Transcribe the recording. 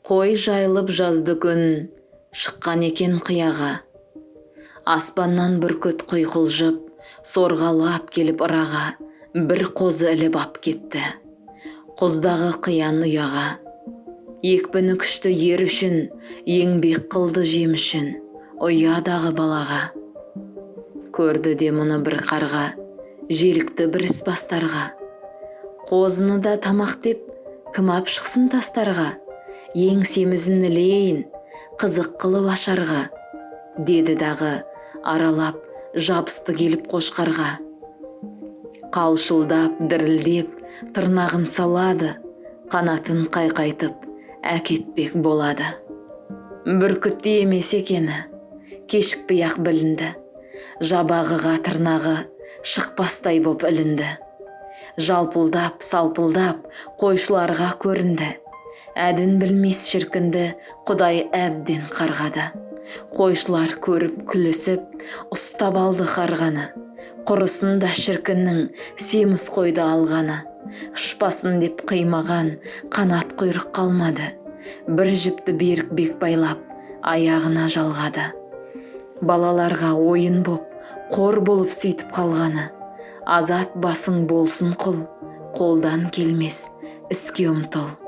Қой жайылып жазды күн, шыққан екен қияға. Аспаннан бүркіт құйқылжып, сорғалап келіп ыраға, бір қозы іліп ап кетті. Құздағы қиян ұяға. Екпіні күшті ер үшін, еңбек қылды жем үшін, ұядағы балаға. Көрді де мұны бір қарға, желікті бір іс бастарға. Қозыны да тамақ деп, кім ап шықсын тастарға. Еңсемізін ілейін, қызық қылып ашарға. Деді дағы, аралап, жабысты келіп қошқарға. Қалшылдап, дірілдеп, тырнағын салады, қанатын қайқайтып, әкетпек болады. Бүркітте емес екені, кешікпей ақ білінді. Жабағыға тырнағы шықпастай боп ілінді. Жалпылдап, салпылдап, қойшыларға көрінді. Әдін білмес шіркінді Құдай әбден қарғады. Қойшылар көріп күлісіп, ұстап алды қарғаны. Құрысында шіркіннің семіз қойды алғаны. Ұшпасын деп қимаған қанат құйрық қалмады. Бір жіпті берік бек байлап, аяғына жалғады. Балаларға ойын боп, қор болып сөйтіп қалғаны. Азат басың болсын құл, қолдан келмес іске ұмтыл.